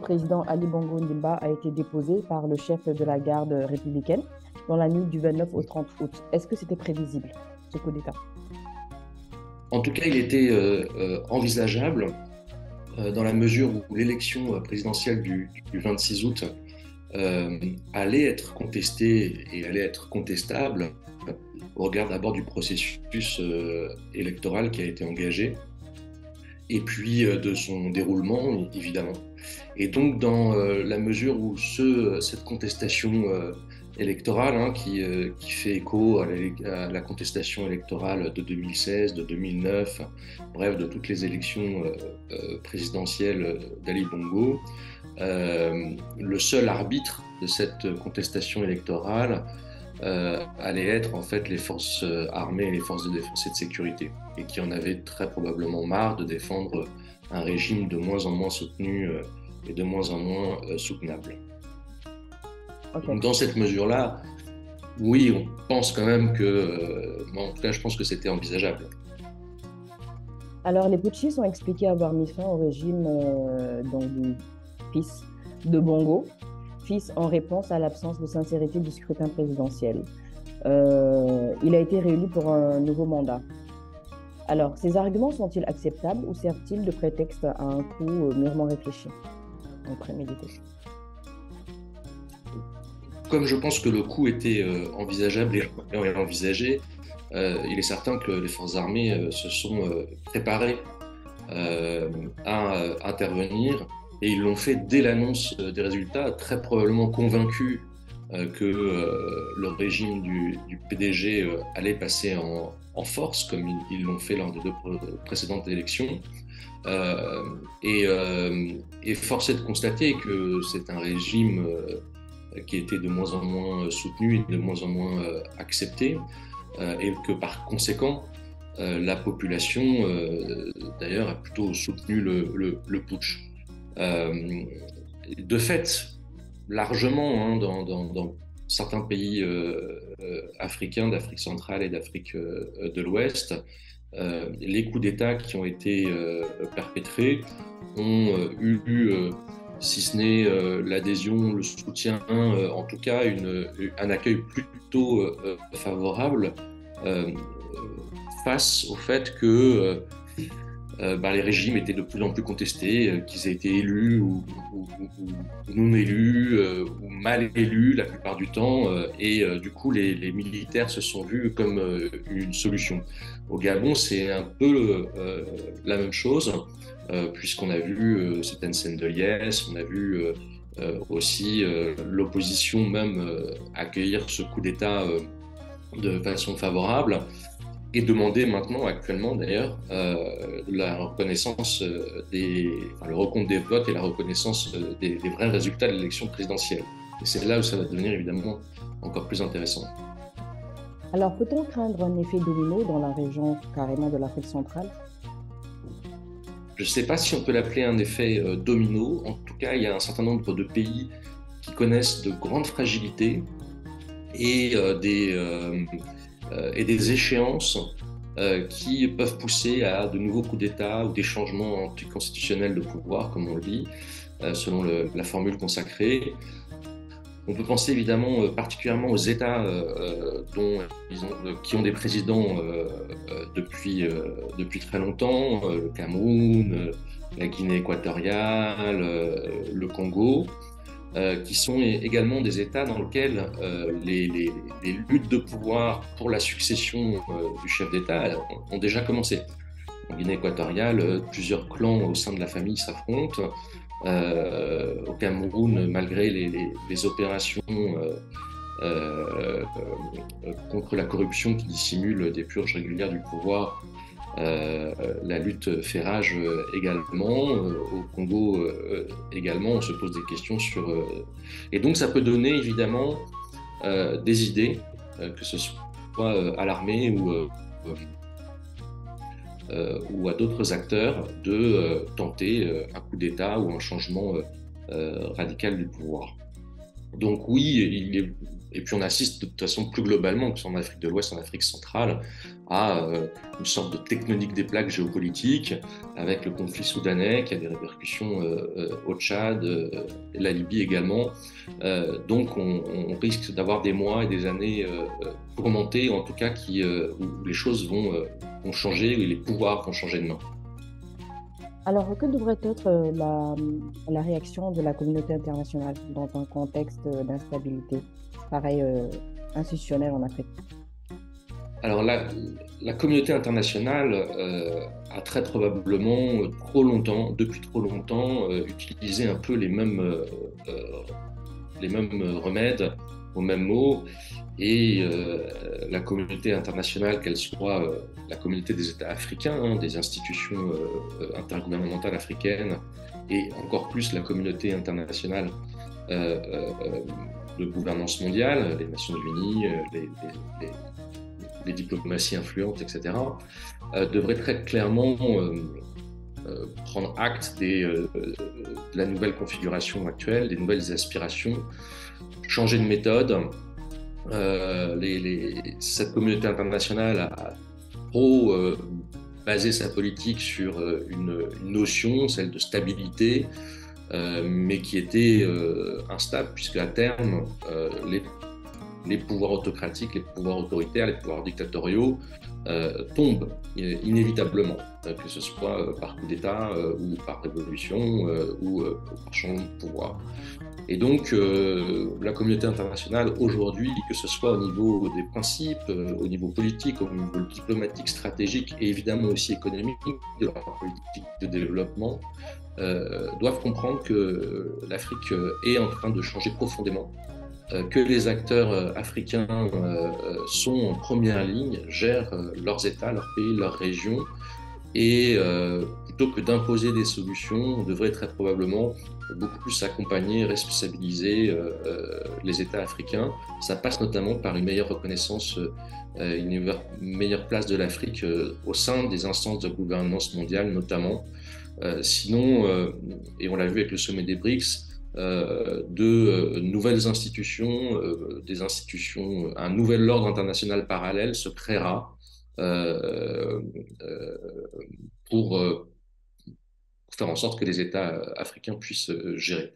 président Ali Bongo Ondimba a été déposé par le chef de la garde républicaine dans la nuit du 29 au 30 août. Est-ce que c'était prévisible, ce coup d'État? En tout cas, il était envisageable dans la mesure où l'élection présidentielle du 26 août allait être contestée et allait être contestable au regard d'abord du processus électoral qui a été engagé et puis de son déroulement, évidemment. Et donc, dans la mesure où cette contestation électorale, qui fait écho à la contestation électorale de 2016, de 2009, bref, de toutes les élections présidentielles d'Ali Bongo, le seul arbitre de cette contestation électorale allaient être en fait les forces armées et les forces de défense et de sécurité, et qui en avaient très probablement marre de défendre un régime de moins en moins soutenu et de moins en moins soutenable. Ok. Donc dans cette mesure-là, oui, on pense quand même que, en tout cas, je pense que c'était envisageable. Alors, les putschistes ont expliqué avoir mis fin au régime du fils de Bongo, fils en réponse à l'absence de sincérité du scrutin présidentiel. Il a été réélu pour un nouveau mandat. Alors, ces arguments sont-ils acceptables ou servent-ils de prétexte à un coup mûrement réfléchi, en prémédité? Comme je pense que le coup était envisageable et envisagé, il est certain que les forces armées se sont préparées à intervenir, et ils l'ont fait dès l'annonce des résultats, très probablement convaincus que le régime du PDG allait passer en force, comme ils l'ont fait lors des deux précédentes élections. Et force est de constater que c'est un régime qui était de moins en moins soutenu et de moins en moins accepté, et que par conséquent, la population, d'ailleurs, a plutôt soutenu le putsch. De fait, largement, dans certains pays africains, d'Afrique centrale et d'Afrique de l'Ouest, les coups d'État qui ont été perpétrés ont eu si ce n'est l'adhésion, le soutien, en tout cas un accueil plutôt favorable euh, face au fait que les régimes étaient de plus en plus contestés, qu'ils aient été élus ou non élus, ou mal élus la plupart du temps, et du coup les militaires se sont vus comme une solution. Au Gabon, c'est un peu la même chose, puisqu'on a vu certaines scènes de liesse, on a vu aussi l'opposition même accueillir ce coup d'État de façon favorable, et demander maintenant, actuellement d'ailleurs, la reconnaissance le recompte des votes et la reconnaissance des vrais résultats de l'élection présidentielle. Et c'est là où ça va devenir évidemment encore plus intéressant. Alors, peut-on craindre un effet domino dans la région carrément de l'Afrique centrale? Je ne sais pas si on peut l'appeler un effet domino. En tout cas, il y a un certain nombre de pays qui connaissent de grandes fragilités et des échéances qui peuvent pousser à de nouveaux coups d'État ou des changements anticonstitutionnels de pouvoir, comme on le dit, selon la formule consacrée. On peut penser évidemment particulièrement aux États qui ont des présidents depuis très longtemps, le Cameroun, la Guinée équatoriale, le Congo, qui sont également des États dans lesquels les luttes de pouvoir pour la succession du chef d'État ont déjà commencé. En Guinée équatoriale, plusieurs clans au sein de la famille s'affrontent. Au Cameroun, malgré les opérations contre la corruption qui dissimule des purges régulières du pouvoir, la lutte fait rage également. Au Congo également, on se pose des questions sur... Et donc ça peut donner évidemment des idées, que ce soit à l'armée ou à d'autres acteurs, de tenter un coup d'État ou un changement radical du pouvoir. Donc oui, et puis on assiste de toute façon plus globalement, que ce soit en Afrique de l'Ouest, en Afrique centrale, à une sorte de tectonique des plaques géopolitiques, avec le conflit soudanais qui a des répercussions au Tchad, et la Libye également. Donc on risque d'avoir des mois et des années tourmentées, en tout cas où les choses vont changer, où les pouvoirs vont changer de main. Alors, que devrait être la réaction de la communauté internationale dans un contexte d'instabilité, pareil, institutionnel en Afrique? Alors la communauté internationale a très probablement trop longtemps, depuis trop longtemps, utilisé un peu les mêmes remèdes aux mêmes mots. Et la communauté internationale, qu'elle soit la communauté des États africains, hein, des institutions intergouvernementales africaines, et encore plus la communauté internationale euh, euh, de gouvernance mondiale, les Nations Unies, les, les diplomaties influentes, etc., devraient très clairement prendre acte de la nouvelle configuration actuelle, des nouvelles aspirations, changer de méthode. Cette communauté internationale a trop basé sa politique sur une notion, celle de stabilité, mais qui était instable, puisque à terme, les pouvoirs autocratiques, les pouvoirs autoritaires, les pouvoirs dictatoriaux tombent inévitablement, que ce soit par coup d'État ou par révolution ou par changement de pouvoir. Et donc, la communauté internationale, aujourd'hui, que ce soit au niveau des principes, au niveau politique, au niveau diplomatique, stratégique et évidemment aussi économique, de leur politique de développement, doivent comprendre que l'Afrique est en train de changer profondément, que les acteurs africains sont en première ligne, gèrent leurs États, leurs pays, leurs régions, et plutôt que d'imposer des solutions, on devrait très probablement beaucoup plus accompagner, responsabiliser les États africains. Ça passe notamment par une meilleure reconnaissance, une meilleure place de l'Afrique au sein des instances de gouvernance mondiale notamment. Sinon, et on l'a vu avec le sommet des BRICS, de nouvelles institutions, des institutions, un nouvel ordre international parallèle se créera euh, euh, pour faire en sorte que les États africains puissent gérer.